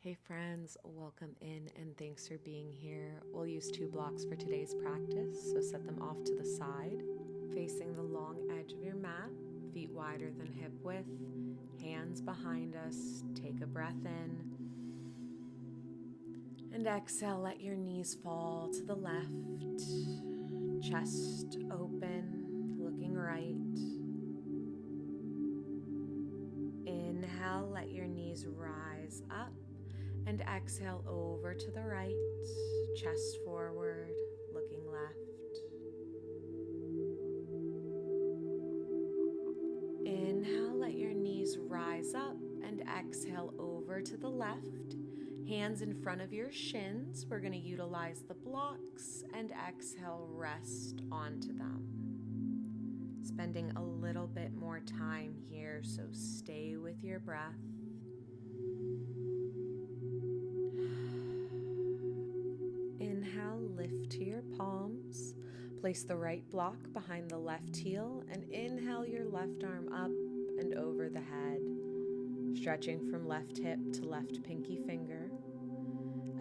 Hey friends, welcome in and thanks for being here. We'll use 2 blocks for today's practice, so set them off to the side, facing the long edge of your mat, feet wider than hip width, hands behind us. Take a breath in and exhale, let your knees fall to the left, chest open, looking right. Inhale, let your knees rise up. And exhale over to the right, chest forward, looking left. Inhale, let your knees rise up and exhale over to the left. Hands in front of your shins. We're going to utilize the blocks and exhale, rest onto them. Spending a little bit more time here, so stay with your breath. Inhale, lift to your palms. Place the right block behind the left heel and inhale your left arm up and over the head, stretching from left hip to left pinky finger.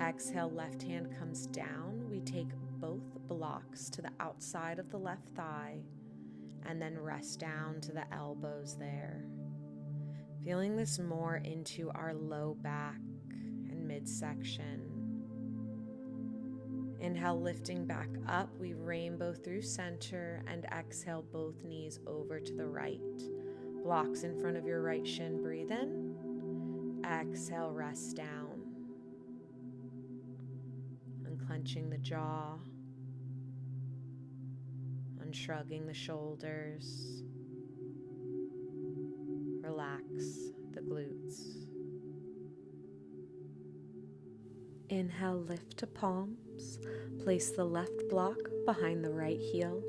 Exhale, left hand comes down. We take both blocks to the outside of the left thigh and then rest down to the elbows there. Feeling this more into our low back and midsection. Inhale, lifting back up, we rainbow through center and exhale both knees over to the right. Blocks in front of your right shin, breathe in. Exhale, rest down. Unclenching the jaw. Unshrugging the shoulders. Relax the glutes. Inhale, lift to palms. Place the left block behind the right heel.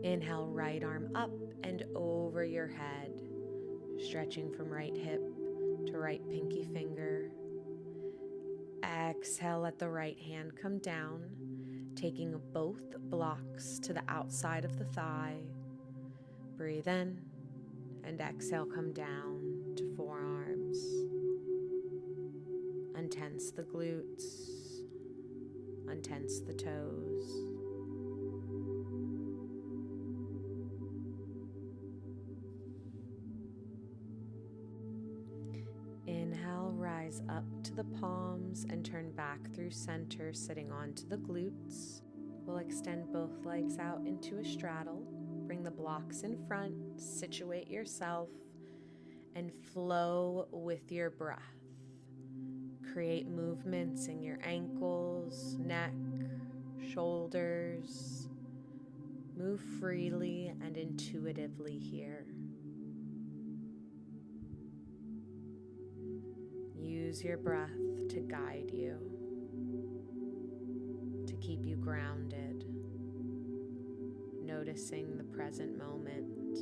Inhale, right arm up and over your head, stretching from right hip to right pinky finger. Exhale, let the right hand come down, taking both blocks to the outside of the thigh. Breathe in and exhale, come down to forearms. Untense the glutes, untense the toes. Inhale, rise up to the palms and turn back through center, sitting onto the glutes. We'll extend both legs out into a straddle. Bring the blocks in front, situate yourself, and flow with your breath. Create movements in your ankles, neck, shoulders. Move freely and intuitively here. Use your breath to guide you, to keep you grounded, noticing the present moment.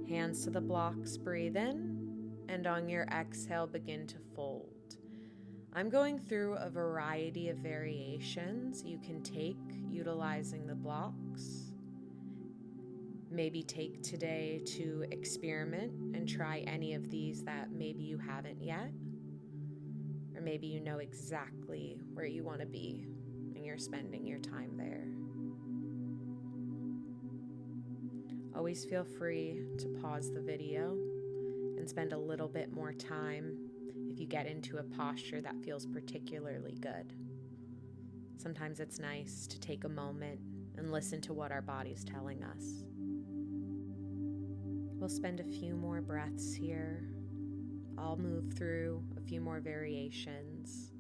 Hands to the blocks, breathe in, and on your exhale, begin to fold. I'm going through a variety of variations you can take utilizing the blocks. Maybe take today to experiment and try any of these that maybe you haven't yet. Or maybe you know exactly where you want to be and you're spending your time there. Always feel free to pause the video and spend a little bit more time if you get into a posture that feels particularly good. Sometimes it's nice to take a moment and listen to what our body's telling us. We'll spend a few more breaths here. I'll move through a few more variations.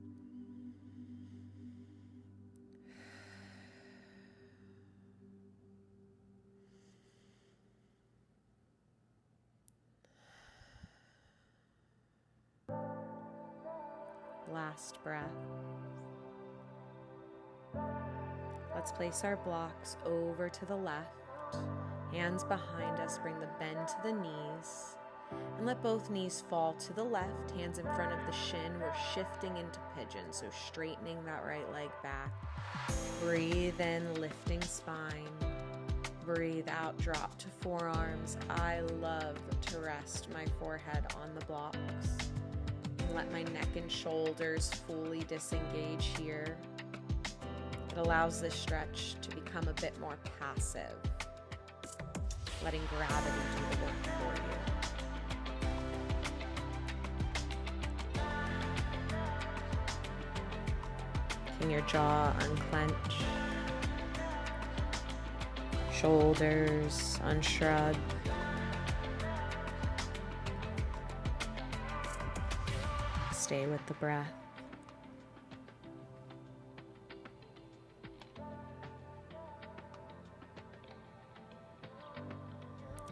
Last breath. Let's place our blocks over to the left. Hands behind us, bring the bend to the knees. And let both knees fall to the left, hands in front of the shin. We're shifting into pigeon, so straightening that right leg back. Breathe in, lifting spine. Breathe out, drop to forearms. I love to rest my forehead on the blocks. Let my neck and shoulders fully disengage here. It allows this stretch to become a bit more passive, letting gravity do the work for you. Can your jaw unclench? Shoulders unshrug. Stay with the breath.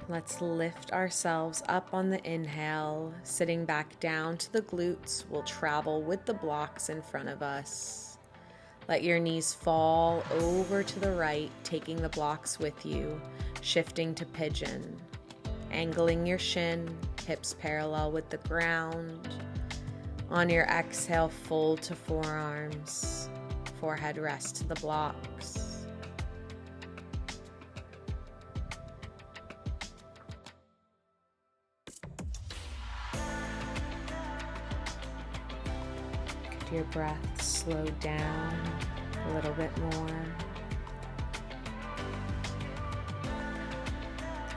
Let's lift ourselves up on the inhale, sitting back down to the glutes. We'll travel with the blocks in front of us. Let your knees fall over to the right, taking the blocks with you, shifting to pigeon. Angling your shin, hips parallel with the ground. On your exhale, fold to forearms. Forehead rest to the blocks. Could your breath slow down a little bit more?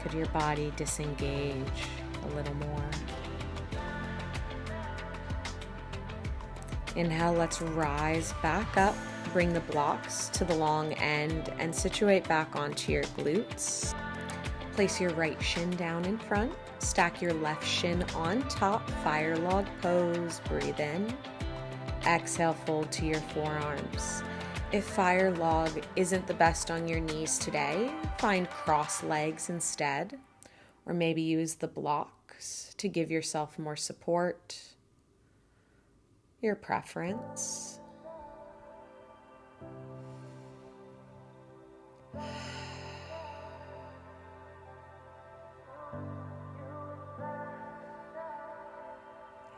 Could your body disengage a little more? Inhale, let's rise back up. Bring the blocks to the long end and situate back onto your glutes. Place your right shin down in front. Stack your left shin on top. Fire log pose. Breathe in. Exhale, fold to your forearms. If fire log isn't the best on your knees today, find cross legs instead, or maybe use the blocks to give yourself more support. Your preference.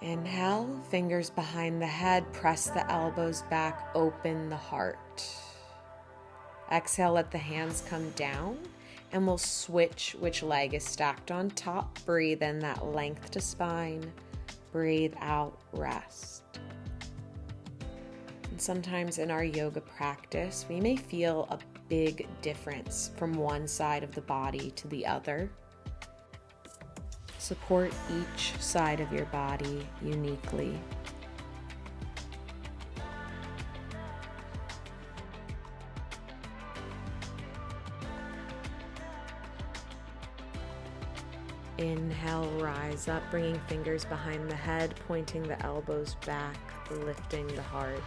Inhale, fingers behind the head, press the elbows back, open the heart. Exhale, let the hands come down, and we'll switch which leg is stacked on top. Breathe in that length to spine. Breathe out, rest. And sometimes in our yoga practice, we may feel a big difference from one side of the body to the other. Support each side of your body uniquely. Inhale, rise up, bringing fingers behind the head, pointing the elbows back, lifting the heart.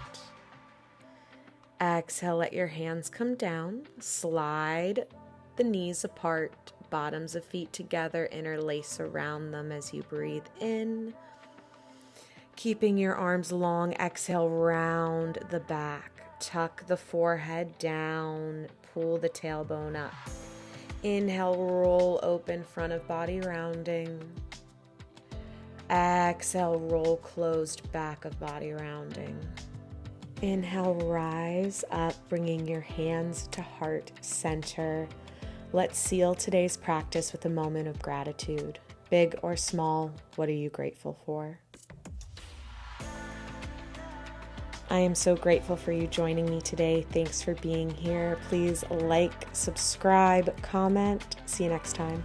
Exhale, let your hands come down, slide the knees apart, bottoms of feet together, interlace around them as you breathe in. Keeping your arms long, exhale, round the back, tuck the forehead down, pull the tailbone up. Inhale, roll open, front of body rounding. Exhale, roll closed, back of body rounding. Inhale, rise up, bringing your hands to heart center. Let's seal today's practice with a moment of gratitude. Big or small, what are you grateful for? I am so grateful for you joining me today. Thanks for being here. Please like, subscribe, comment. See you next time.